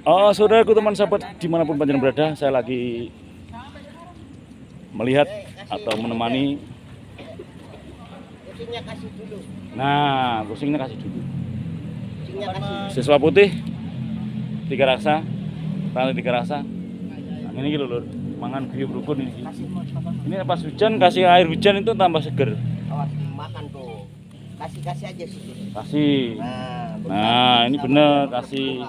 Oh, saudaraku, teman sahabat dimanapun panjenengan berada, saya lagi melihat atau menemani. Kucingnya kasih dulu. Nah, kucingnya kasih dulu. Kucingnya kasih. Siswa putih, 3 rasa, tali 3 rasa. Nah, ini gitu lur, mangan guyub rukun ini. Ini pas hujan, kasih air hujan itu tambah seger. Awas makan tuh. Kasih aja sih. Kasih. Nah, ini bener, kasih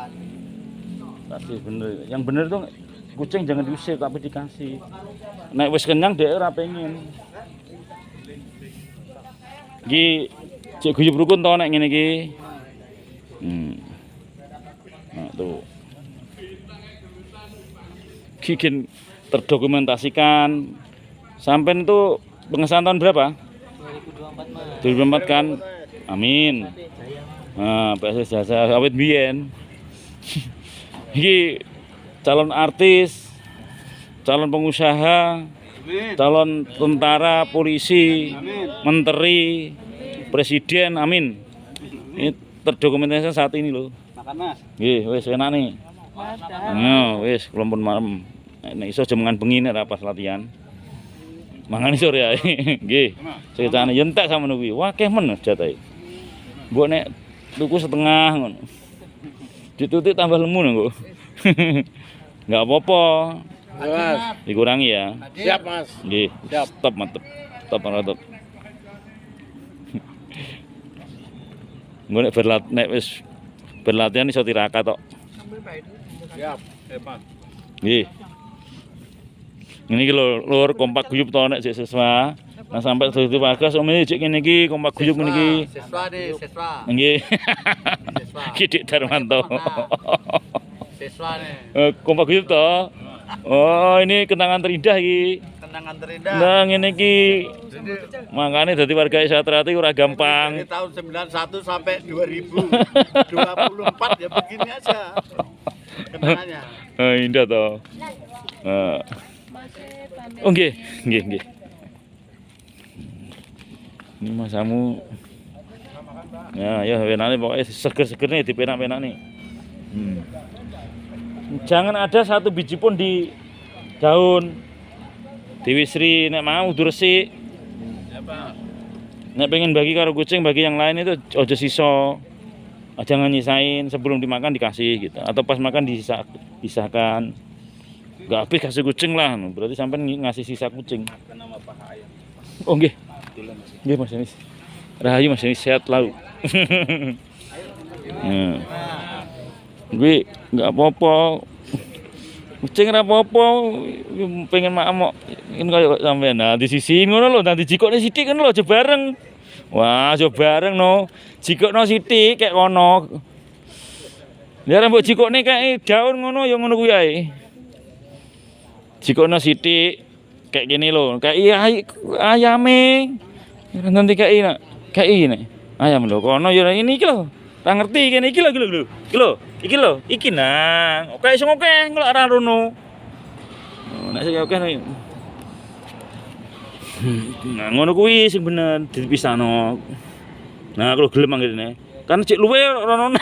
bener. Yang bener tuh kucing jangan diusir tapi dikasih. Nek wis kenyang dhek ora pengen. Iki cek guyub rukun to nek ngene iki. Nah, tuh. Bikin terdokumentasikan. Sampai itu pengesahan tahun berapa? 2024 Mas. 2024 kan. Amin. Nah, PSS jasa awet biyen. Iki calon artis, calon pengusaha, calon tentara, polisi, menteri, presiden, amin. Ini terdokumentasi saat ini loh. Makan Mas. Nggih, wis enak nih. Nah, wis kelompok malam. Nek iso jam mangan bengi nek ra pas latihan. Mangan sore ya. Nggih. Ceritane yentek sama kuwi. Wah, akeh men jatahe. Mbok nek tuku setengah ngono. Ditutik tambah lemu lho. Enggak apa-apa. Mas. Dikurangi ya. Siap Mas. Nggih. Siap. Stop mantep. Stop mantep. Engko nek wis berlatihan iso tirakat tok. Siap. Mas. Nggih. Ini iki lho, lur kompak guyub to nek sik siswa. Nah sampai segitu bagas om iki ngene iki kompak guyub ngene iki. Siswa deh, siswa. Nggih. Siswa. Kidik Darmanto. Siswa nih. Kompak guyub to. Oh, ini kenangan terindah iki. Kenangan terindah. Nah, ngene iki. Makane dadi warga Isatrati ora gampang. Dari tahun 91 sampai 2024 ya begini aja. Kenangannya. Indah to. Oh nggih. Ini masamu. Ya enake pokoknya seger-seger nih dipenak-penak nih. Jangan ada satu biji pun di daun. Dewi Sri nek mau resik. Nek pengen bagi karo kucing, bagi yang lain itu ojo siso. Jangan nyisain, sebelum dimakan dikasih gitu. Atau pas makan disahkan. Enggak habis kasih kucing lah. Berarti sampai ngasih sisa kucing. Oh nggih. Nggih Mas Denis. Rahayu Mas Denis, sehat lalu. Gue enggak apa-apa. Kucing ora apa-apa. Pengen makan ini kayak sampean. Nah, disisihin ngono lho, nanti jikokne sithik kan lho aja bareng. Wah, aja bareng no. Jikokno sithik kayak kono. Ya mbok jikokne kayak daun ngono ya ngono kuwi ae. Jikokno sithik kayak gini lho, kayak ayame. Nanti kayak ini. Ayam lho, kono ya ini iki lho. Ora ngerti kene iki lho. Iki nang. Oke iso oke kok ora rono. Nek sing oke nek. Nah, ngono kuwi sing bener dipisahno. Nah, kalau gelem anggere. Kan cek luwe rono.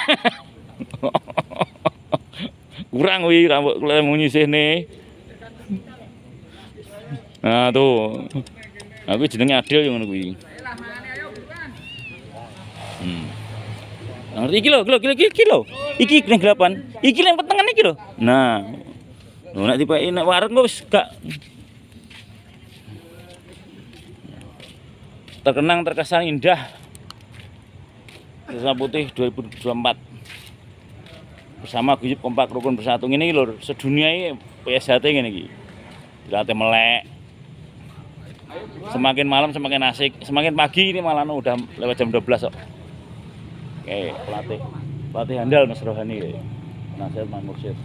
Kurang kuwi rambut klem nyisihne. Nah, tuh. Aku jenenge Adil yang ngono kuwi. Ngerti iki lho. Iki ning gelapan. Iki ning petengan iki lho. Nah. Lho nek dipeki nek warung kok wis gak terkenang terkesan indah. Siswa Putih 2024. Bersama guyub kompak rukun bersatu ngene iki lho, sedunia iki PSHT ngene iki. Dilatih melek. Semakin malam semakin asik, semakin pagi ini malah udah lewat jam 12 kok. Oke, pelatih handal Mas Rohani. Nasihat Mas Mursyid.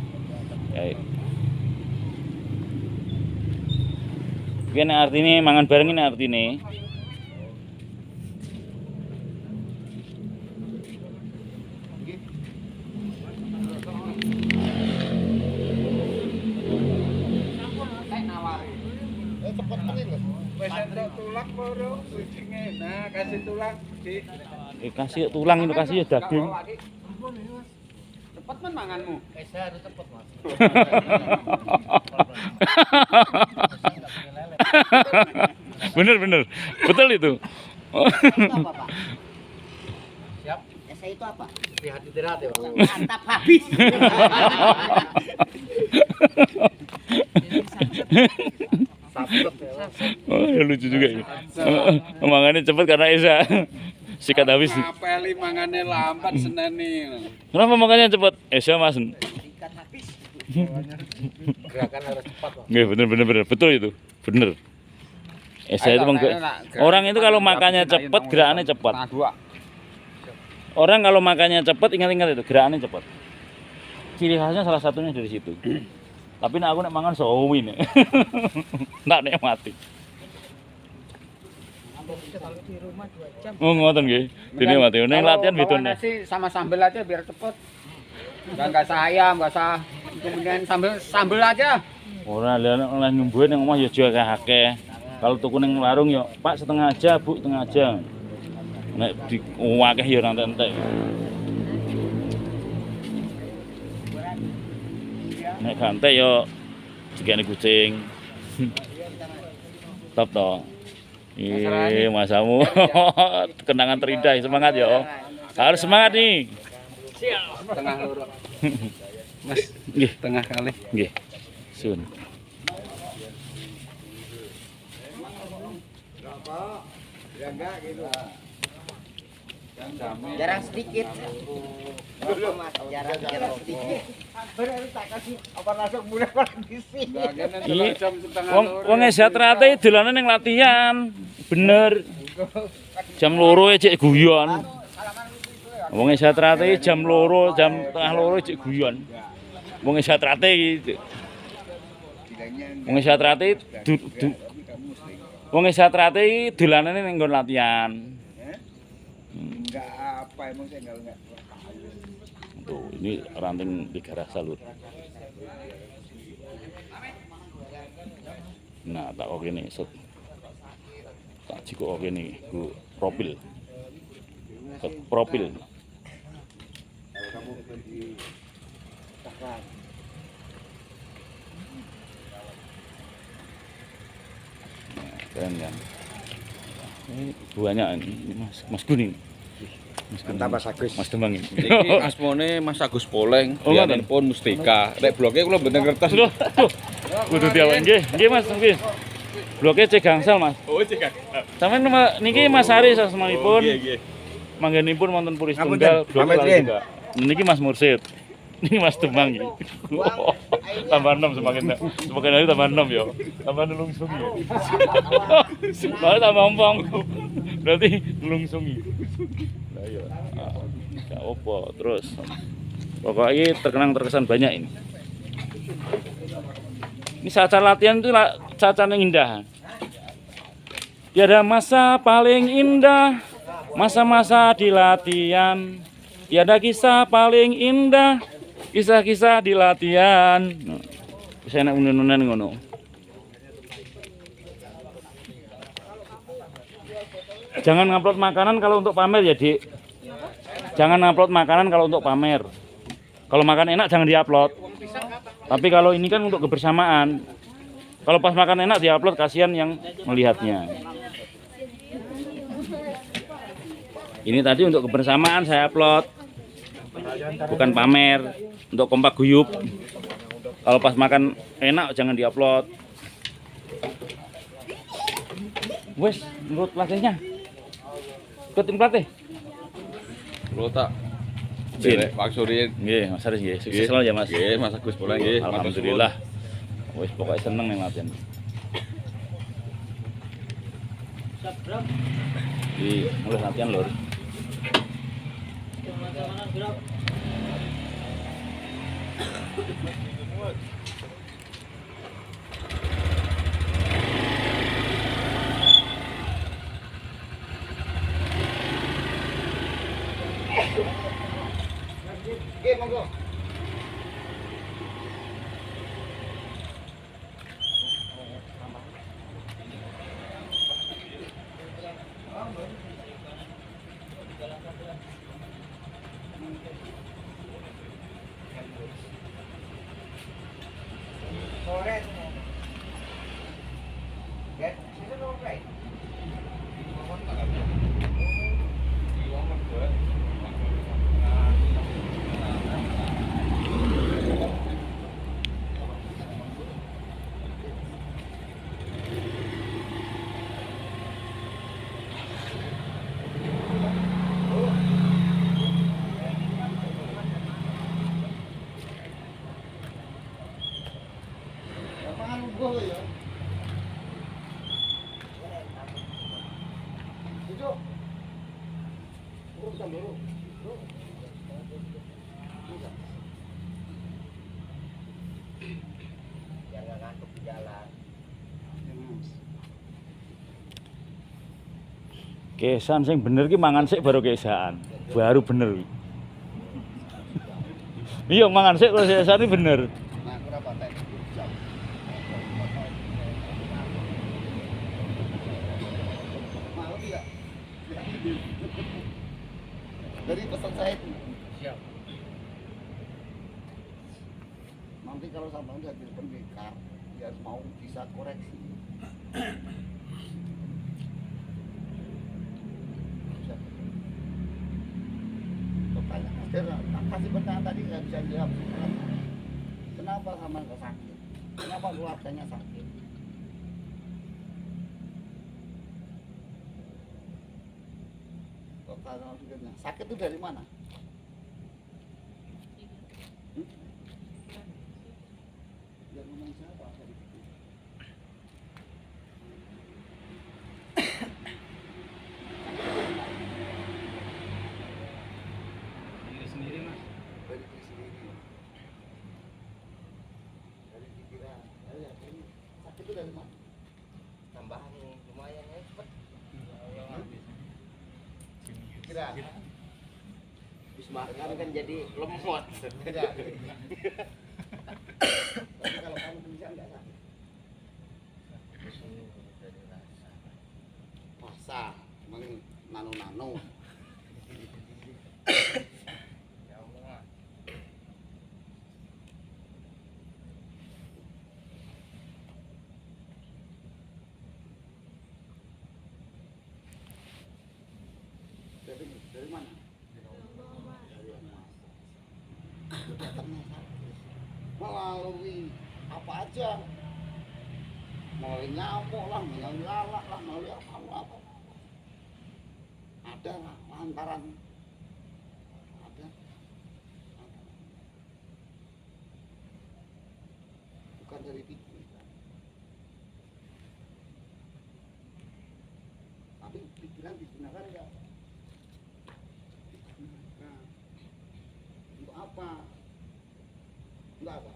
Oke. Ini artinya mangan bareng ini artinya. Nah, kasih tulang, Kasih tulang itu kasih ya daging. Cepet men manganmu. Saya harus cepet mas. Bener, betul itu. Apa, Pak? Siap. Esai itu apa? Lihat istirahat ya pak. Mantap habis. Sabet ya pak. Oh, ya lucu juga ini. Mangannya cepet karena Esa. Sikat habis. Ngapeli mangane lambat seneni. Kenapa makannya cepet? Esa mas. Sikat habis. Gerakan harus cepat pak. Nggih, bener, betul itu. Bener. Esa itu orang itu kalau makannya cepet, gerakannya cepet. Orang kalau makannya cepet, ingat-ingat itu, gerakannya cepet. Ciri khasnya salah satunya dari situ. Tapi nek aku nek mangan sowi nek. Ndak nek mati. Oh ngoten nggih. Dene mati. Nek latihan bidon. Nasi sama sambel aja biar cepet. Enggak usah ayam, enggak usah kemudian sambel aja. Ora oleh nyumbuhe ning omah ya aja akeh. Kalau tuku ning warung ya, Pak setengah aja, Bu setengah aja. Nek di akeh ya ora entek. Nek gantek ya digane kucing. Top toh. Masamu. Kenangan terindah, semangat ya. Harus semangat nih. Tengah loro. Mas, nggih, Tengah kali. nggih. Sun. Jarang sedikit. Berapa, Mas? Jarang sedikit. Baru tak kasih apa masuk mulai kondisi. Wong sejahtera teh dolane ning latihan. Bener. Jam 2 cek guyon. Wong sejahtera teh jam 2, jam tengah 2 cek guyon. Wong sejahtera teh iki. Wong sejahtera teh wong sejahtera teh iki dolanane ning nggon latihan. Enggak apa emang saya enggak. Tuh, ini ranting digarah salur. Nah, tak oke nih, set. Tak jiko oke nih, ku profil. Set profil. Nah, keren kan? Ini banyak ini, Mas Gun ini. Mas Agus. Mas Demang ini. Iki asmane Mas Agus Poleng, Oh, biyen pun Mustika. Nek bloke kula mboten ngertos. Loh, kudu diawak nggih. Nggih Mas, nggih. Bloke cek gangsal Mas. Oh, cekak. Sampeyan niki Mas Haris asmanipun. Nggih. Manggenipun wonten Puri Tunggal, blok kali juga. Niki Mas Mursid. Niki Mas Demang iki. Tambah 6 semakin hari tambah 6 ya. Tambah nulungsungi. Baru tambah ompong. Berarti nulungsungi. Lah iya. Enggak apa terus. Pokoknya terkesan banyak ini. Ini saat latihan itu saat yang indah. Tiada masa paling indah, masa-masa di latihan. Tiada kisah paling indah, kisah-kisah di latihan. Bisa enak unen-unen ngono. Jangan ngupload makanan kalau untuk pamer ya, Dik. Jangan ngupload makanan kalau untuk pamer. Kalau makan enak jangan diupload. Tapi kalau ini kan untuk kebersamaan. Kalau pas makan enak diupload, kasihan yang melihatnya. Ini tadi untuk kebersamaan saya upload. Bukan pamer, untuk kompak guyup. Kalau pas makan enak jangan diupload. Wes, menurut pelatihnya. Ikutin pelatih. Kula tak Jin. Derek Pak Surya. Nggih, Mas Haris nggih. Sukses selalu ya, Mas. Nggih, Mas Agus Poleng nggih. Alhamdulillah. Wes pokoknya seneng nih latihan. Mulai latihan lur. Oh ya. Duduk. Urusan dulu. Jangan ngantuk di jalan. Kesan sing bener ki mangan sik baru kesan. Baru bener. Iya mangan sik kalau kesan iki bener. Nah, berapa teh? Mau tidak? Dari pesan saya itu. Siap. Nanti kalau sampai udah jadi pendekar, dia mau bisa koreksi. Pertanyaan kasih pertanyaan tadi nggak bisa jawab. Kenapa sama nggak sakit? Kenapa keluarganya sakit? Pertanyaan berikutnya, sakit itu dari mana? Yang ngomong siapa? Diri sendiri mas. Dari diri sendiri. Dari pikiran. Ya, ini sakit itu dari mana? Tambahan lumayan ya cepet. Pikiran. Habis makan kan jadi lemot. Tidak. Tapi kalau kamu bisa enggak sakit? Dari rasa. Basah, emang nano-nano. Ya Allah. Dari mana? Dari emas. Datangnya sakit. Melalui apa aja? Melalui nyamuk lah, melalui lalat lah, melalui apa. Ada lah, lantaran. Ada. Bukan dari pikiran. Tapi pikiran digunakan enggak? Nah, untuk apa? Untuk apa?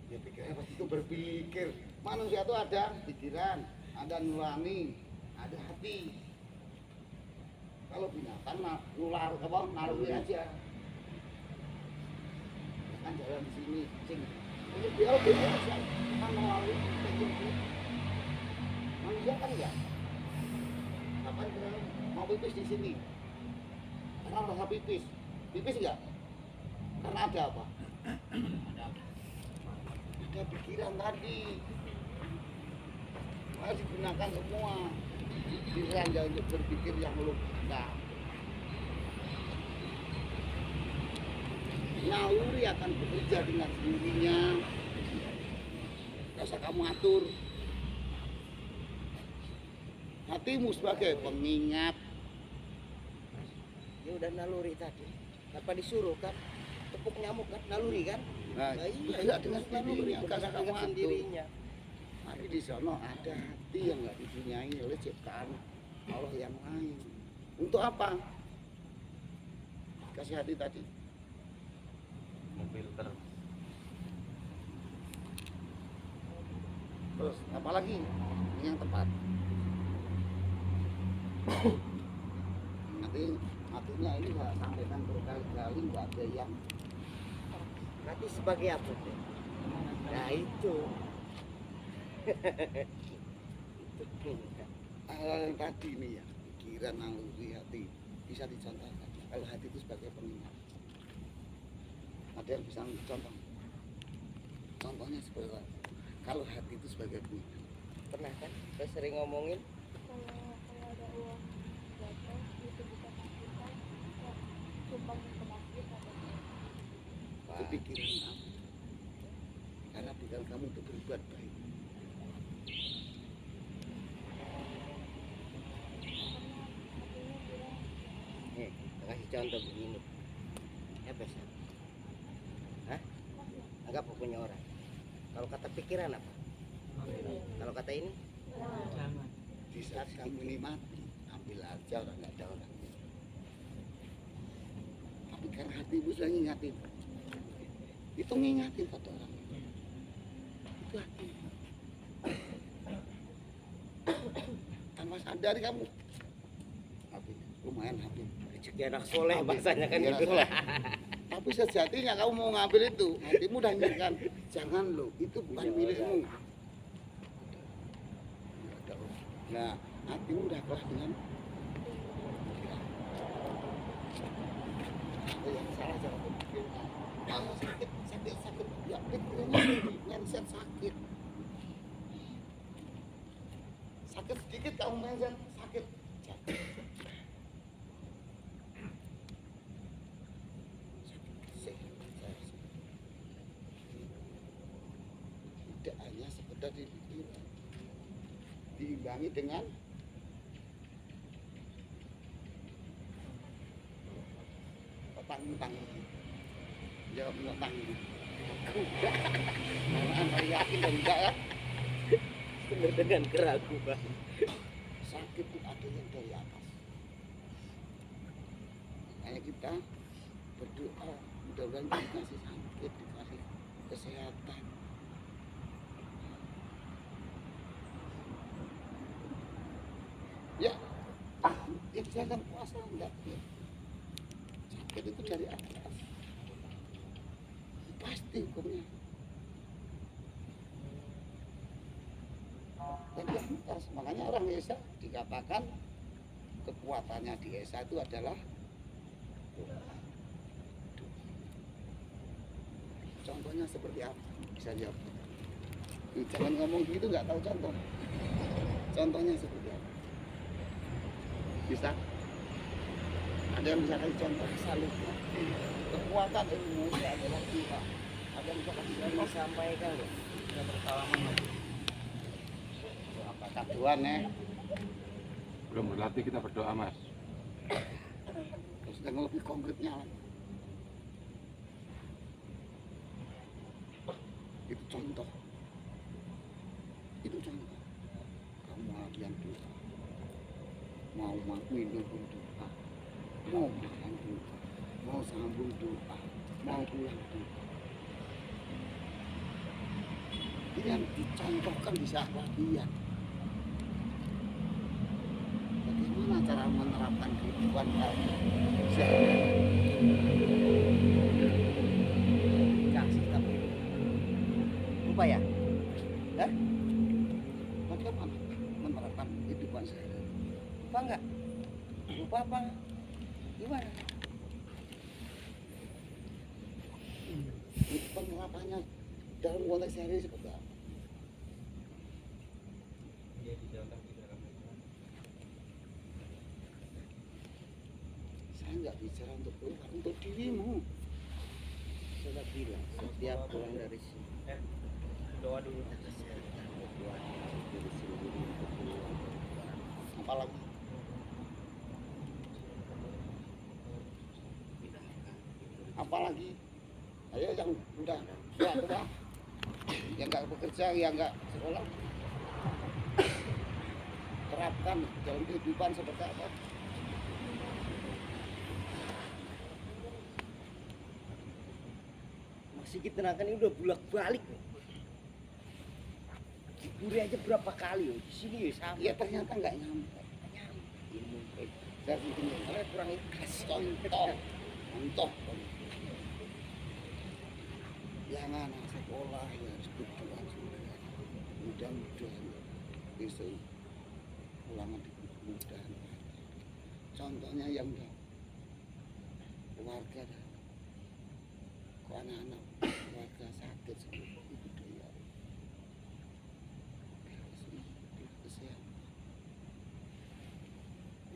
Ya pikiran pasti itu berpikir. Manusia itu ada pikiran, ada nurani, ada hati. Kalau binatang nular apa naluri aja. Kan jalan di sini, sini. Ini dia aja. Kan naluri begitu. Manusia kan enggak. Kapan kita mau pipis di sini? Karena merasa pipis. Pipis enggak? Karena ada apa? Ada pikiran tadi. Harus digunakan semua. Pikiran jangan untuk berpikir yang logika. Naluri akan bekerja dengan sendirinya. Gak usah kamu atur. Hatimu sebagai pengingat. Ya udah naluri tadi. Apa disuruh kan? Tepuk nyamuk kan naluri kan? Nah, bekerja dengan sendirinya. Gak usah kamu atur. sendirinya. Tapi di sana ada hati yang nggak dipunyai oleh ciptaan Allah yang lain. Untuk apa? Kasih hati tadi. Memfilter. Terus apalagi yang tepat? Artinya ini saya sampaikan berkali-kali nggak ada yang Nanti sebagai apa tuh? Nah itu. Itu hal yang tadi nih ya, pikiran, naluri, hati bisa dicontohkan. Kalau hati itu sebagai pengingat, ada yang bisa contoh. Contohnya seperti apa? Kalau hati itu sebagai pengingat. pernah kan? Saya sering ngomongin. Kalau ada uang jatuh itu bisa kita sumbang ke masjid atau Itu pikiran kamu. Karena pikiran kamu untuk berbuat baik. Nih, kasih contoh begini. Apa sih? Hah? Enggak pokoknya orang. Kalau kata pikiran apa? Kalau kata ini Di saat kamu ini mati, ambil aja orang nggak ada orang. Tapi karena hatimu sudah ngingatin, itu ngingatin foto orang. Itu hati. Tanpa sadar kamu, hati lumayan hati. rezeki anak soleh bahasanya kan Iya, gitu. soleh. Tapi sejatinya kamu mau ngambil itu, hatimu udah ingatkan, jangan lo, itu bukan milikmu. Nah, hatimu udah kelas dengan apa yang salah cara berpikir. Kalau sakit, ya pikirnya mindset sakit. Sakit sedikit kamu mindset sakit. Tidak hanya sekedar diimbangi dengan petang-petang, jawab petang. Mana yakin dan enggak ya? Benar dengan keraguan. Sakit itu ada yang dari atas. Makanya kita berdoa mudah-mudahan dikasih sakit, dikasih kesehatan. Ya, yang sedang puasa enggak. Ya. Sakit itu dari atas. Pasti hukumnya. Dan di atas, makanya orang Esa dikatakan kekuatannya di Esa itu adalah doa. Contohnya seperti apa? Bisa jawab. Jangan ngomong gitu nggak tahu contoh. Contohnya seperti apa? Bisa? Ada yang bisa kasih contoh? Salut. Kekuatan Indonesia adalah doa. Ada yang bisa kasih contoh? Sampaikan loh. Sudah berpengalaman lagi. Apakah Tuhan ya? Belum berlatih kita berdoa, Mas. Terus yang lebih konkretnya lagi. Itu contoh. Itu contoh. Kamu latihan doa. Mau minum pun doa. Mau makan doa. Mau sambung doa. Mau pulang doa. Ini yang dicontohkan di saat latihan. Bagaimana cara menerapkan kehidupan kamu? Kasih tapi lupa ya. Hah? Bagaimana menerapkan kehidupan saya? Lupa enggak? Lupa apa? Gimana? Itu penerapannya dalam konteks sehari seperti apa? Saya nggak bicara untuk keluar, untuk dirimu. Sudah bilang setiap pulang dari sini Doa dulu. kita kesehatan berdoa dari sini untuk keluar. Apalagi apalagi ayo yang udah tua, yang nggak bekerja, yang nggak sekolah, terapkan dalam kehidupan seperti apa? Masih kita tenaga ini udah bolak-balik nih. Diburi aja berapa kali loh. Di sini ya sama. Ya ternyata nggak nyampe. Ilmu Saya bikin karena kurang ikhlas. contoh. Yang anak sekolah ya harus berdoa juga. Mudah-mudahan besok ulangan mudah. Contohnya yang udah keluarga dah. Kok anak-anak keluarga sakit seperti itu ya. Kesehatan.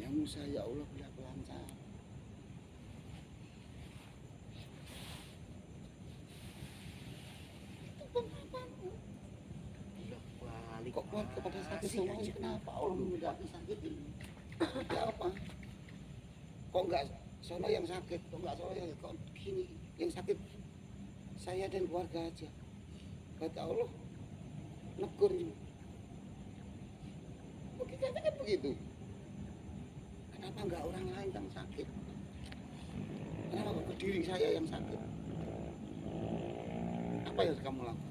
Yang Musa ya Allah biar kelancaran. Itu penerapanmu. Balik. Kok keluarga pada sakit semuanya kenapa Allah memudahkan sakit ini? Ada apa? Kok enggak sono yang sakit? Kok enggak sono yang kok gini yang sakit? saya dan keluarga aja. Kata Allah, negur ini. Oke, katakan begitu. Kenapa enggak orang lain yang sakit? Kenapa kok diri saya yang sakit? Apa yang harus kamu lakukan?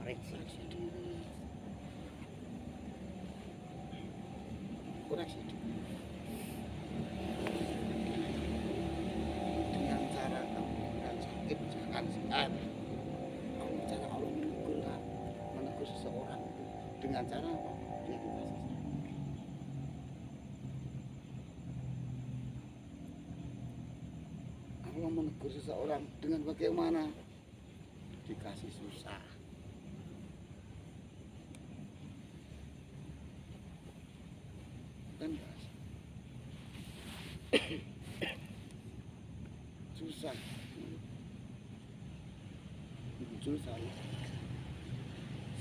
Koreksi diri. Koreksi diri. Dengan cara kamu yang sakit, jangan segan. Kamu cara Allah menegur seseorang itu dengan cara apa? Dia dikasih sayang. Allah menegur seseorang dengan bagaimana? Dikasih susah. Kan susah. Muncul saya.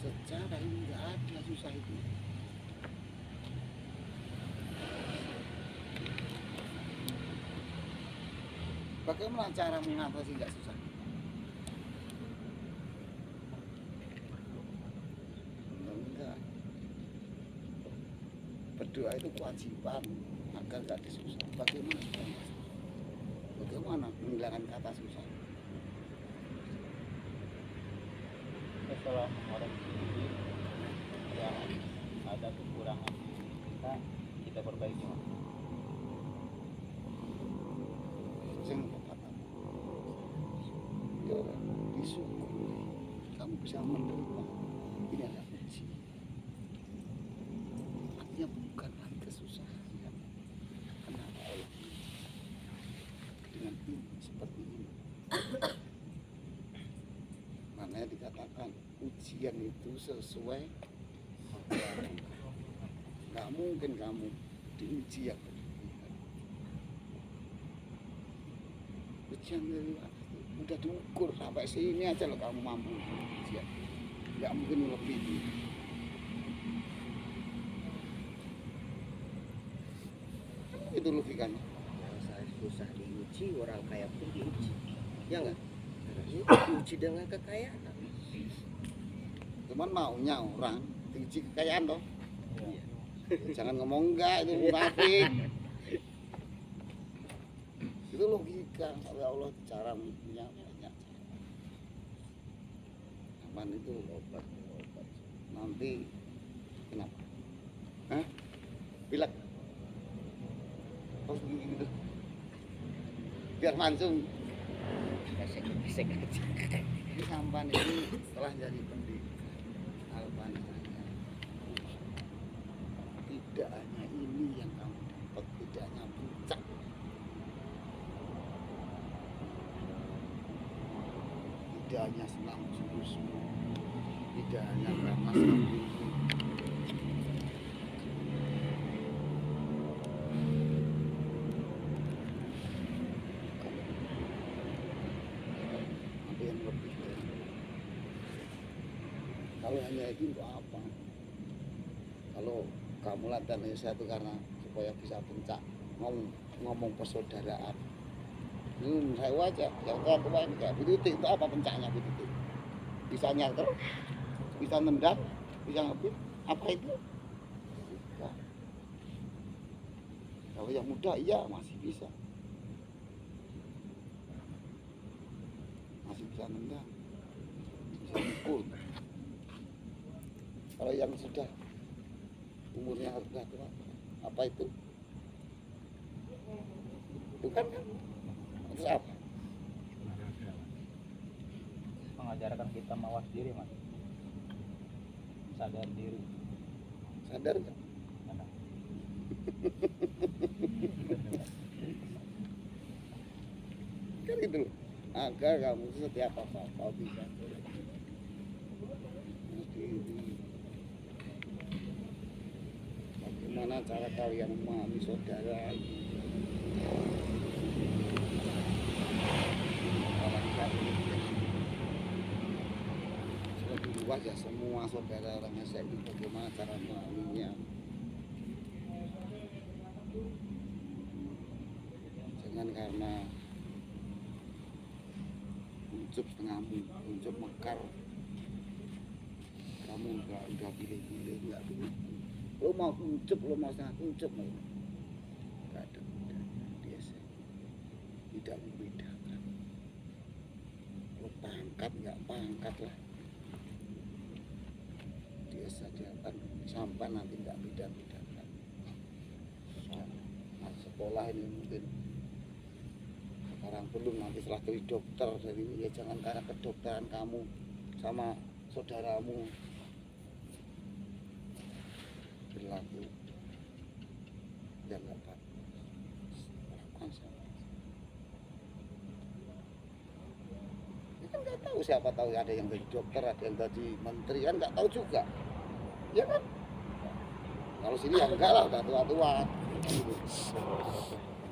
Secara ini nggak ada susah itu. Bagaimana cara mengatasi nggak susah? Enggak. Berdoa itu kewajiban agar nggak disusah. Bagaimana? Bagaimana menghilangkan kata susah? Setelah orang sendiri yang ada kekurangan kita perbaiki. Sing kata ya disyukuri kamu bisa menerima ini adalah ujian. Artinya bukan lagi kesusahan. Kenapa Allah dengan ini seperti ini? Makanya dikatakan ujian itu sesuai. Nggak mungkin kamu diuji yang berlebihan. Ujian dari atas itu udah diukur sampai sini aja loh kamu mampu ujian. Nggak mungkin lebih. Itu logikanya. Yang saya susah diuji, orang kaya pun diuji. Ya enggak? Diuji dengan kekayaan. Cuman maunya orang diuji kekayaan toh. Jangan ngomong enggak, itu munafik. Itu logika oleh Allah cara punya banyak. Kapan itu obat. Nanti kenapa? Hah? Pilek. Terus begini gitu. Biar langsung. Gesek aja. Ini sampan ini setelah jadi pendidikan Albananya. Tidak hanya ini yang kamu dapat, tidak hanya puncak. Tidak hanya senang jurusmu, tidak hanya karena sambungmu. Ada yang lebih. Kalau hanya itu untuk apa? Kalau kamu latihan Indonesia itu karena supaya bisa puncak ngomong persaudaraan. Saya aja, yang tua ini kayak Bitutik itu apa puncaknya Bitutik? Bisa nyater, bisa nendang, bisa ngebut, apa itu? Bisa. Kalau yang muda iya masih bisa. Masih bisa nendang, bisa mukul. Kalau yang sudah umurnya sudah tua, apa itu? Bukan kan? Terus apa? Mengajarkan kita mawas diri, Mas. Sadar diri. Sadar nggak? Mana? Kan itu loh. Agar kamu setiap apa-apa bisa diri. Bagaimana cara kalian memahami saudara? Lebih luas ya semua saudara orang Aceh itu bagaimana cara memahaminya. Jangan jangan karena uncup setengahmu, uncup mekar, kamu udah pilih-pilih, nggak pilih. Lo mau uncup, lo mau setengah uncup, nggak ada bedanya. Biasa tidak membedakan. Lo pangkat nggak pangkat lah, dia saja kan sampai nanti nggak beda-bedakan. Nah, sekolah ini mungkin sekarang belum, nanti setelah jadi dokter, jadi ya jangan karena kedokteran kamu sama saudaramu berlaku yang nggak bagus, lakukan sama. Ya kan nggak tahu, siapa tahu ada yang jadi dokter, ada yang jadi menteri, kan nggak tahu juga, ya kan? Kalau sini ya enggak lah, udah tua-tua.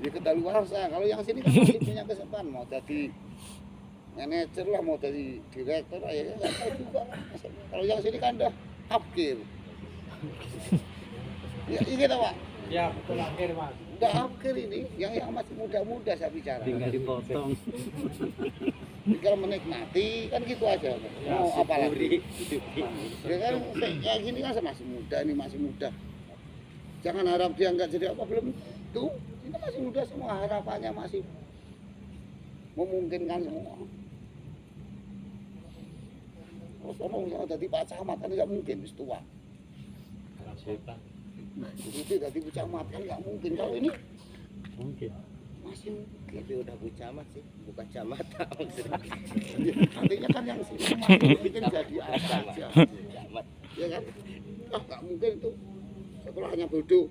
Ya kedaluarsa. Kalau yang sini kan masih punya kesempatan, mau jadi manajer lah, mau jadi direktur lah, ya nggak tahu juga. Kalau yang sini kan udah hafkir. Ya ini kita Pak. Ya betul akhir Mas. Udah hafkir ini, yang masih muda-muda saya bicara. Tinggal dipotong. Tinggal menikmati, kan gitu aja. Mau apa lagi? Ya kan kayak gini kan saya masih muda, ini masih muda. Jangan harap dia nggak jadi apa, belum tentu. Kita masih muda semua, harapannya masih memungkinkan semua. Terus orang yang jadi Pak Camat kan nggak mungkin, wis tua. Itu jadi Bu Camat kan nggak mungkin. Kalau ini Mungkin. masih mungkin. Tapi udah Bu Camat sih, bukan camat. Artinya kan yang sini masih mungkin jadi apa aja. Camat. Ya kan? Ah nggak mungkin itu. Sekolahnya bodoh.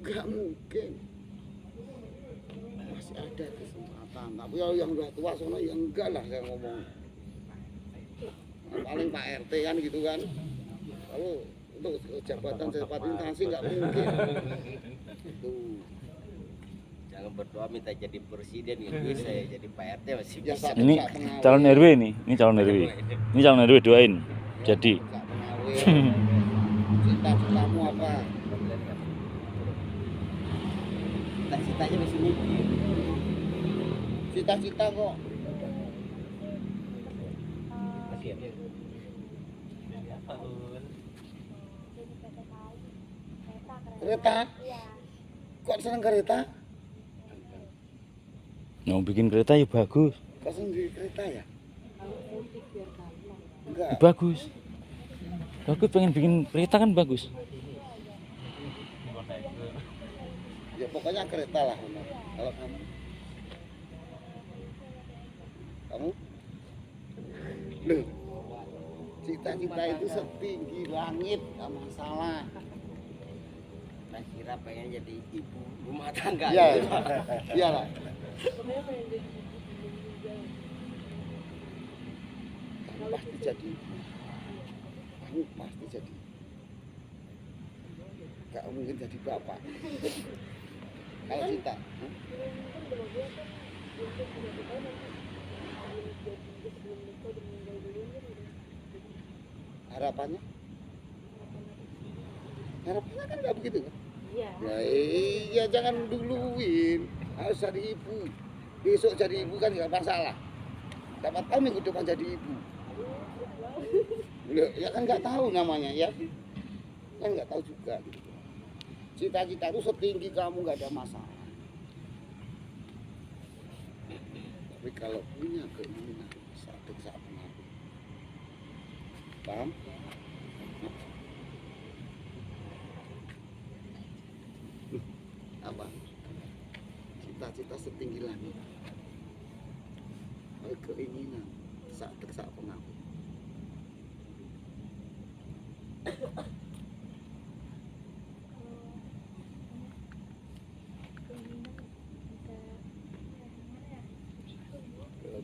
Nggak mungkin. Masih ada kesempatan. Tapi kalau yang udah tua sono ya enggak lah saya ngomong. Paling Pak RT kan gitu kan. Kalau untuk jabatan instansi nggak mungkin. Tuh. Jangan berdoa minta jadi presiden, nggak bisa ya. Jadi Pak RT masih Ya, bisa. Ini calon RW ini calon RW. Ini calon RW doain. Jadi cita-citamu apa? Cita-citanya masih mikir. Cita-cita kok. Jadi PT KAI, kereta keren. Kereta? Iya. Kok seneng kereta? mau bikin kereta ya bagus. Kok seneng di kereta ya? Kalau mudik biar gampang. Enggak. Bagus. Bagus pengen bikin kereta kan bagus. Ya pokoknya kereta lah. Honor. Kalau kamu? Kamu? Loh. Cita-cita itu setinggi langit, nggak masalah. Saya kira pengen jadi ibu rumah tangga. Iya, gitu. iyalah. Sebenarnya pengen jadi juga. Kamu pasti jadi. Kamu pasti jadi. Gak mungkin jadi bapak. Kalau cita, Kan belum dia kan untuk juga nanti jadi sebelum nikah udah meninggal duluan kan udah. harapannya? Harapannya kan nggak begitu kan? Iya. Ya iya jangan duluin, harus jadi ibu. Besok jadi ibu kan nggak masalah. Dapat tahu minggu depan jadi ibu. Loh, ya kan nggak tahu namanya ya. Kan nggak tahu juga. Gitu. Cita-cita itu setinggi kamu nggak ada masalah. Tapi kalau punya keinginan saat mengaku. Paham? Apa? Cita-cita setinggi langit. Kalau keinginan saat mengaku.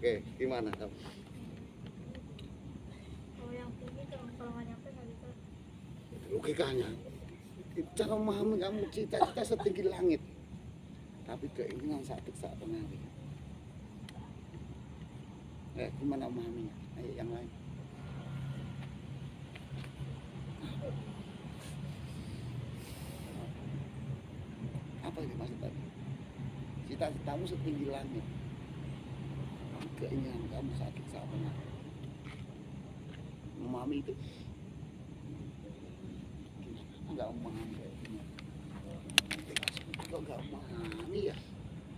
Oke, gimana kamu? Kalau yang tinggi kalau nggak nyampe nggak bisa. Logikanya, cara memahami kamu cita-cita setinggi langit, tapi keinginan saat mengaku. Gimana memahaminya? Ayo yang lain. Apa ini maksud tadi? cita-citamu setinggi langit. Keinginan kamu sakit saat benar. Memahami itu? Enggak memahami kayaknya. Kok enggak memahami ya?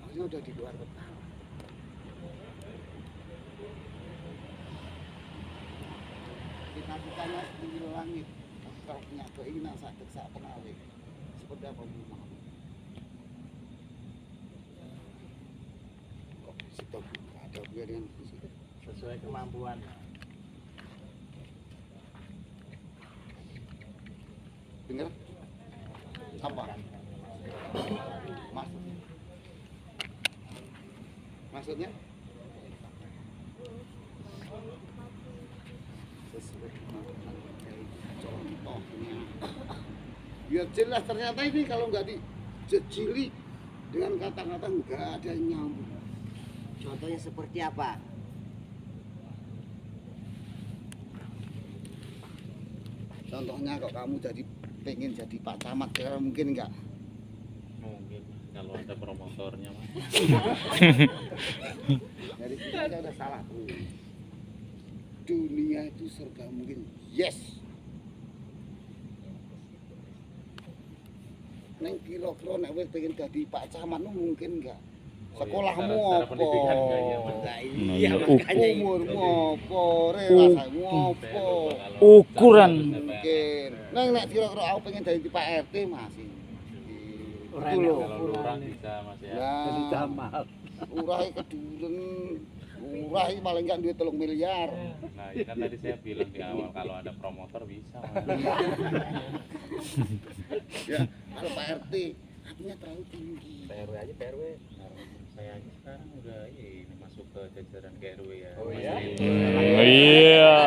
Harusnya udah di luar kepala. Cita-citanya setinggi langit. Kalau punya keinginan sakit saat penawik, seperti apa memahami? Kok situ ada hubungan dengan fisik? Sesuai kemampuan. Dengar? Apa? Maksud? Maksudnya? Sesuai kemampuan. Contohnya. Ya jelas ternyata ini kalau nggak dijejili dengan kata-kata nggak ada yang nyambung. Contohnya seperti apa? Contohnya kok kamu pengen jadi Pak Camat, kira mungkin nggak? Mungkin kalau ada promotornya mas. Dari sini aja udah salah tuh. Dunia itu serba mungkin. Yes. Neng kira-kira nek wis pengen jadi Pak Camat mungkin enggak? Sekolahmu secara apa? pendidikan enggak ya, Mas? Lah Nah, iya iya, makanya umurmu apa? Relasamu apa? Ukuran. Mungkin. Neng nek kira-kira aku pengen jadi Pak RT masih. Itu loh. Kalau lurah bisa mas ya. Nah, urahe keduren. Urahe paling enggak duit 3 miliar. Nah ya kan tadi saya bilang di awal kalau ada promotor bisa mas. Ya, kalau Pak RT artinya terlalu tinggi. PRW aja PRW. Saya aja sekarang udah ini masuk ke jajaran KRW ya. Oh iya? Iya.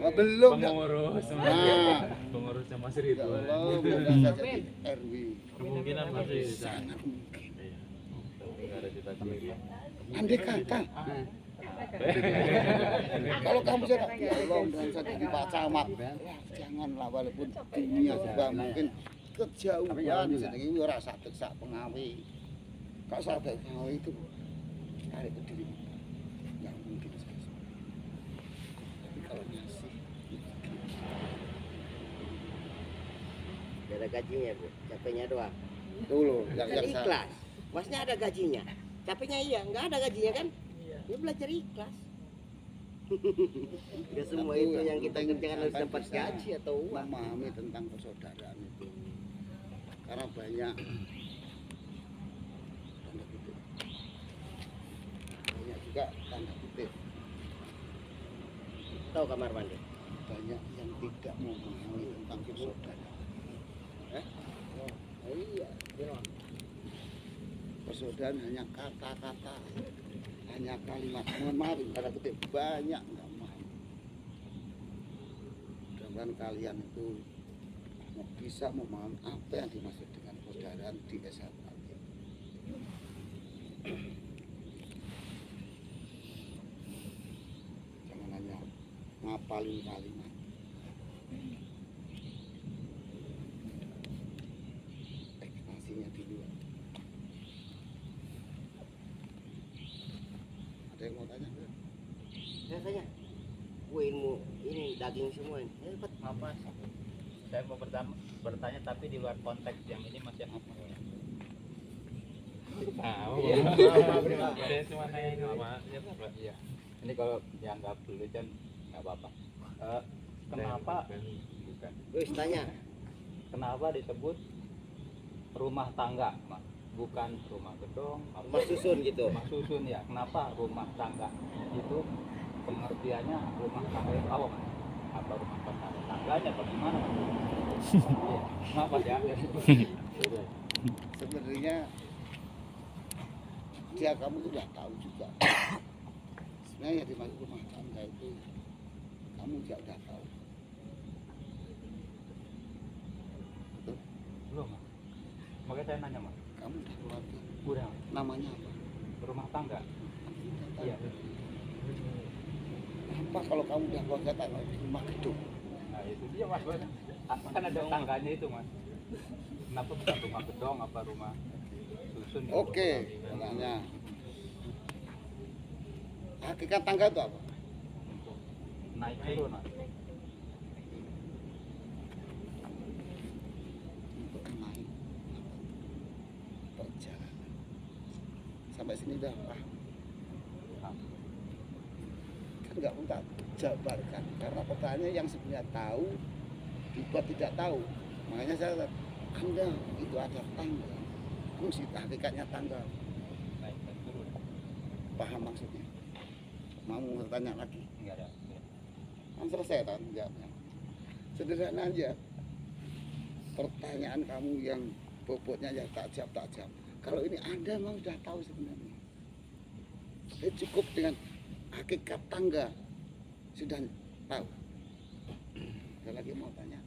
Oh, belum. Pengurus. Nah, Pengurusnya Mas ya Ridwan. Allah, mudah jadi RW. Kemungkinan masih bisa. Sangat mungkin. Iya. Tapi nggak ada cita-cita. Andai kata, kalau kamu sudah ya Allah, dan saya jadi Pak Camat, wah, janganlah walaupun dunia juga mungkin kejauhan, sedangkan ora saged sak pengawe. Kalau saged pengawe itu tarik ke diri, nggak mungkin saya. Tapi kalau ngasih, Gak ada gajinya bu, capeknya doang. dulu Kan ikhlas. Masnya ada gajinya. Capeknya iya, nggak ada gajinya kan? Dia belajar ikhlas. Gak semua itu yang kita kerjakan harus dapat gaji atau uang. memahami tentang persaudaraan itu, karena banyak tanda kutip, banyak juga tanda kutip, Tahu kamar mandi? banyak yang tidak memahami tentang persaudaraan. Oh iya. Persaudaraan hanya kata-kata, hanya kalimat. Mohon maaf, tanda kutip banyak nggak memahami. Mudah-mudahan kalian itu bisa memahami apa yang dimaksud dengan persaudaraan di SHK. Jangan hanya ngapalin kalimat. Ekspresinya di luar. Ada yang mau tanya? Ya tanya. Ilmu ini daging semua ini. Dapat Apa? Saya mau bertanya tapi di luar konteks yang ini masih apa? Tahu. Saya cuma nanya sama ya Pak. Iya. Ini kalau dianggap dulu kan nggak apa-apa. Kenapa? Bukan. Wis tanya. Kenapa disebut rumah tangga, Mas? Bukan rumah gedung, Rumah susun gitu. rumah susun ya. Kenapa rumah tangga? Itu pengertiannya rumah tangga itu apa, Mas? Apa rumah tangganya bagaimana, Mas? Iya. Kenapa ya? Sebenarnya dia kamu tuh nggak tahu juga. Sebenarnya yang dimaksud rumah tangga itu kamu juga udah tahu. Betul? Belum, Mas. Makanya saya nanya, Mas. Kamu udah keluarga. Udah, Namanya apa? rumah tangga. Kamu udah tahu. Iya. Apa kalau kamu udah keluarga tak rumah gedung? Nah, itu dia, Mas. Kan ada tangganya itu, Mas. Kenapa bukan rumah gedong apa rumah susun? gitu? Oke, pertanyaannya. Hakikat tangga itu apa? Untuk naik turun. Mas. Untuk naik perjalanan. Sampai sini udah paham. Kan nggak pun tak jabarkan karena pertanyaan yang sebenarnya tahu dibuat tidak tahu. Makanya saya Anda itu ada tangga. Fungsi hakikatnya tangga. Naik dan turun. Paham maksudnya? Mau bertanya lagi? Enggak ada. Kan selesai kan jawabnya. Sederhana aja. Pertanyaan kamu yang bobotnya ya tak jawab. Kalau ini Anda memang sudah tahu sebenarnya. Cukup dengan hakikat tangga sudah tahu. Ada lagi mau tanya?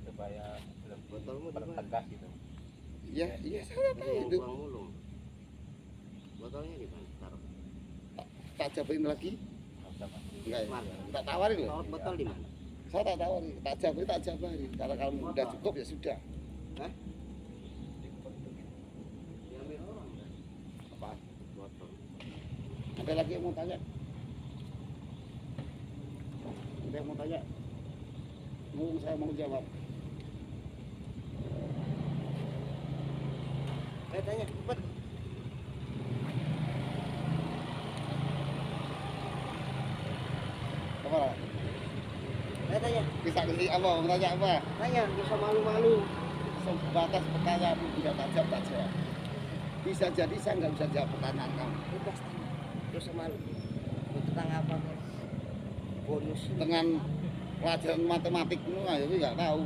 Supaya lebih Botolmu di mana? bertegas gitu. Ya, saya tahu Ini itu. buang mulu. Botolnya di mana? Taruh. Tak jawabin lagi? Nggak usah, Mas. Enggak ya? Mana? Tak tawarin loh. Taruh botol di mana? Saya tak tawarin, tak jawabin. Kalau kamu udah cukup ya sudah. Diambil orang. Apa? Botol. Ada lagi yang mau tanya? Ada yang mau tanya? Saya mau jawab. Tanya, cepat. Apa? Tanya. Bisa kasih apa? Mau tanya apa? Tanya, nggak usah malu-malu. Sebatas pertanyaanmu tidak tak jawab. Bisa jadi saya nggak bisa jawab pertanyaan kamu. Bebas tanya. Nggak usah malu. Mau tentang apa, Mas? Bonus. Dengan pelajaran matematikmu aja nggak tahu.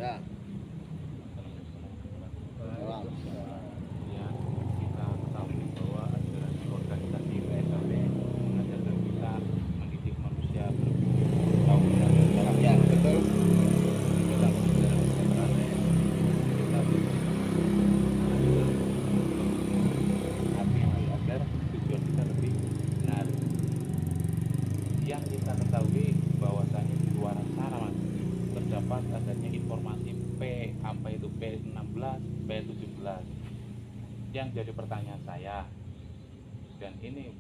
Ya. Orang. Ya, kita ketahui bahwa ajaran organisasi PSAB mengajarkan kita mendidik manusia tahu dalam Ya, betul. dalam ajaran PSAB kita tapi agar tujuan kita lebih benar. Yang kita ketahui bahwasanya di luar sana, Mas, terdapat adanya informasi P sampai itu P16, P17. Yang jadi pertanyaan saya, dan ini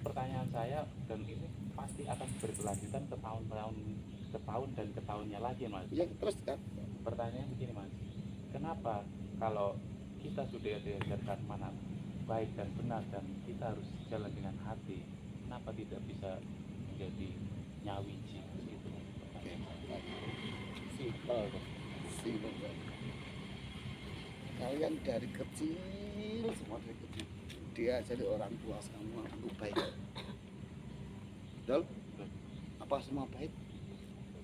pertanyaan saya, dan ini pasti akan berkelanjutan ke tahun dan ke tahunnya lagi, Mas. Ya terus kan. Pertanyaan begini, Mas, kenapa kalau kita sudah diajarkan mana baik dan benar dan kita harus jalan dengan hati, kenapa tidak bisa menjadi nyawiji gitu? Oke. Simpel. Simpel. Kalian dari kecil, semua dari kecil diajari orang tua semua untuk baik. Betul? Apa semua baik?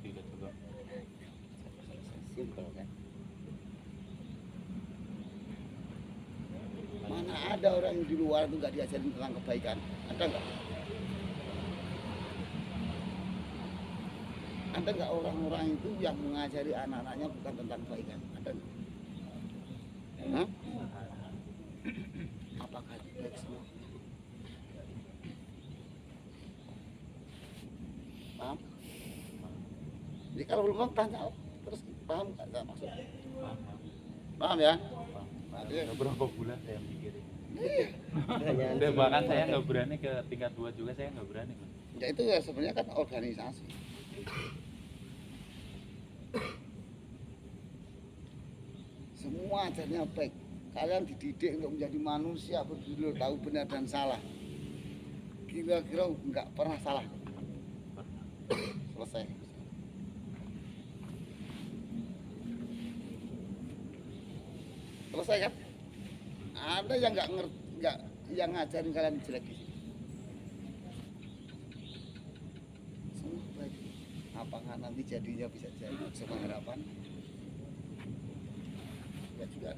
Tidak juga. Simpel kan? Mana ada orang yang di luar itu nggak diajarin tentang kebaikan? Ada nggak? Ada nggak orang-orang itu yang mengajari anak-anaknya bukan tentang kebaikan? Ada nggak? Hah? Apakah itu baik semua? Paham? Jadi kalau belum paham, tanya terus paham nggak saya maksudnya? Paham ya? Nanti Udah berapa bulan saya mikirin. Pertanyaan Udah bahkan saya nggak berani ke tingkat 2 juga, saya nggak berani, Mas. ya itu ya sebenarnya kan organisasi. Semua ajarnya baik. Kalian dididik untuk menjadi manusia bergilur, tahu benar dan salah. Kira-kira nggak pernah salah. Selesai. Selesai kan? Ada yang nggak ngerti, nggak yang ngajarin kalian jelek di sini. Semua baik. Apakah nanti jadinya bisa jadi sama harapan? Ya juga.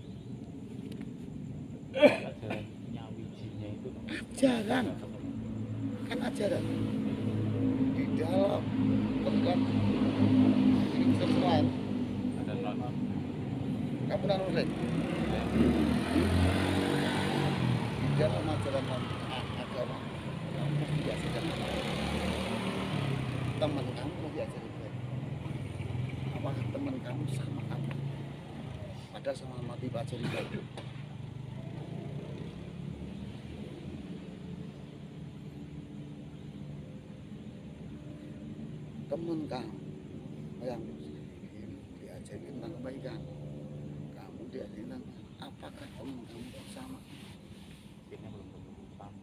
Ajaran nyawijinya itu Ajaran, kan ajaran di dalam bukan ini bisa semua. ada non Kamu naruh di dalam ajaran agama kamu diajarkan teman kamu diajarin baik. sama apa? Padahal sama dipelajari baik. Temen kamu yang diajari tentang kebaikan, kamu diajari tentang apakah teman kamu sama? Akhirnya belum tentu sama.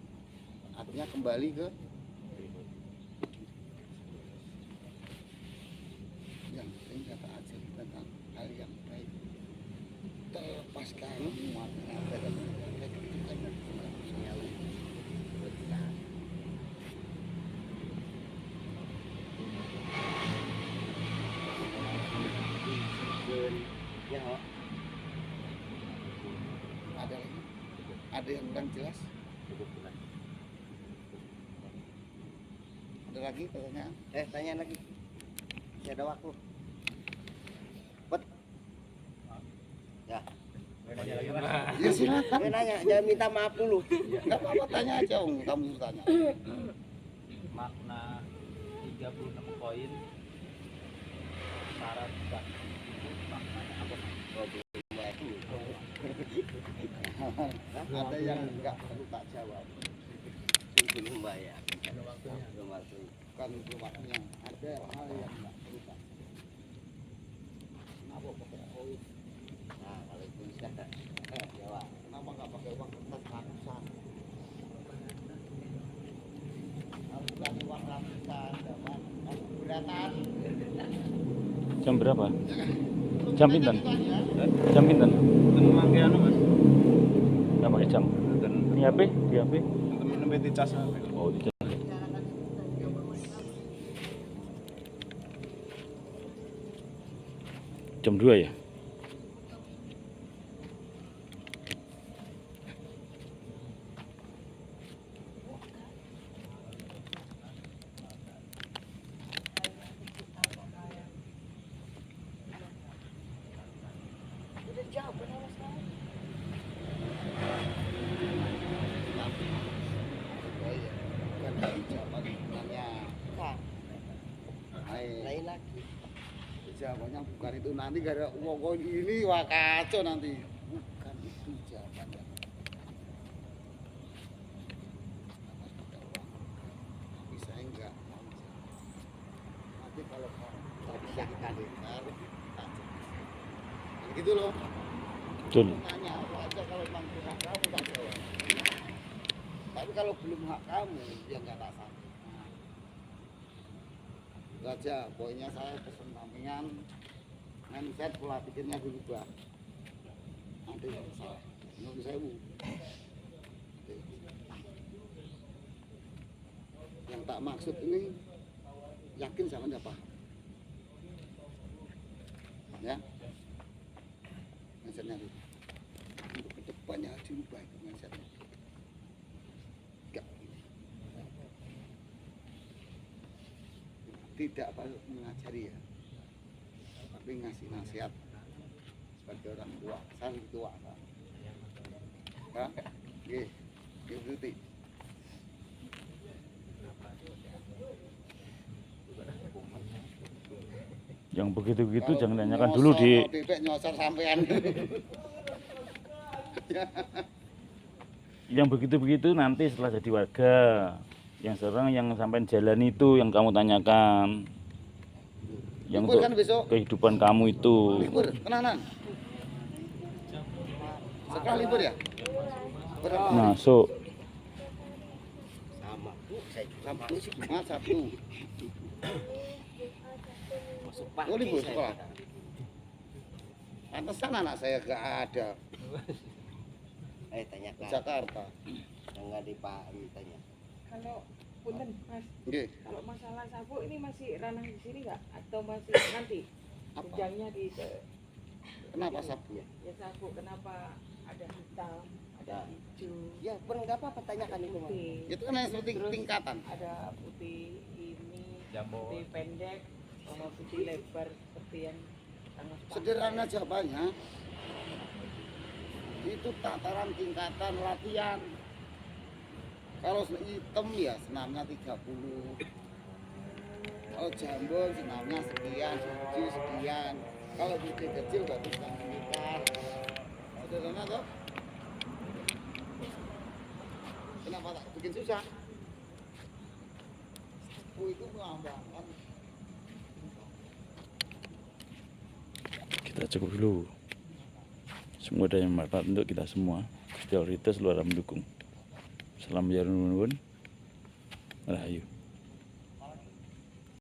Artinya kembali ke yang penting kata ajari tentang hal yang baik. Terlepas kamu muatnya ada dan itu kan manusia bertahan. Ya, Ho. Ada lagi? Ada yang kurang jelas? Cukup jelas. Ada lagi pertanyaan? Tanya lagi. Masih ada waktu. Bet. Ya. Ya silakan. Dia nanya, jangan minta maaf dulu. Enggak apa-apa, tanya aja Om. Kamu suruh tanya. Makna 36 koin syarat zak itu maknanya apa? Ada yang enggak perlu tak jawab. Belum bayar. Belum waktu. Bukan itu waktunya. Ada hal yang enggak perlu tak kenapa pakai koin? Nah, kalau itu bisa jawab. Kenapa enggak pakai uang kertas ratusan? Kalau bukan uang ratusan, dapat keberatan. Jam berapa? Jam pinten? Jam pinten? Memakai anu Mas. Enggak pakai jam. Di HP? Di HP? Nembe dicas. Oh, di jam. Jam 2 ya? Udah jawab kenapa sekarang? Oh iya, bukan dari jawaban nanya. Nah, Hai, lain lagi. jawabannya bukan itu. Nanti gara uang koin ini wah kacau nanti. Bukan itu jawabannya. Kenapa pakai uang? Tapi saya enggak mau jawab. Nanti kalau kamu Nggak bisa kita dengar, tak jawab. Gitu loh. Betul. Tanya apa aja kalau memang itu hak kamu tak jawab. Tapi kalau belum hak kamu, ya nggak tak sanggup. Itu aja, pokoknya saya pesen sampingan, mindset pola pikirnya berubah. Nanti yang salah, menurut saya bu. Yang tak maksud ini, yakin sama anda paham. Ya, mindsetnya itu. Untuk kedepannya harus dirubah itu mindsetnya. Enggak. Tidak perlu mengajari ya, tapi ngasih nasihat sebagai orang tua, saling tua. Ya, gitu. Yang begitu-begitu jangan tanyakan dulu di bebek nyosor sampean. yang begitu-begitu nanti setelah jadi warga. Yang sekarang yang sampai jalan itu yang kamu tanyakan. Yang Libur untuk kan besok? kehidupan kamu itu. Libur, tenanan. Sekolah libur ya? Berapa? Nah, so Sama. Saya juga Sabtu, masuk. Sabtu. Masuk pagi. Oh, libur saya sekolah? pada. Pantesan anak saya gak ada Tanya ke ke Jakarta. yang nggak dipahami tanya. Kalau punten Mas, Nggih. kalau masalah sabuk ini masih ranah di sini nggak atau masih nanti Apa? jenjangnya di Kenapa Sabtu? ya sabuk kenapa ada hitam, ada hijau, Ya, nggak apa-apa tanyakan itu Mas. putih, Itu kan hanya seperti Terus tingkatan. ada putih ini, Jambon. putih pendek, sama putih lebar seperti yang Mas pakai. Sederhana jawabannya. Itu tataran tingkatan latihan. Kalau hitam ya senamnya 30. Kalau jambon senamnya sekian, hijau sekian. Kalau bukti kecil bagus tak sekitar. Sederhana toh? Kenapa tak bikin susah? Itu mengambangkan. Kita cukup dulu. Semoga ada yang bermanfaat untuk kita semua. Prioritas luar mendukung. Salam jalan nuwun. Rahayu.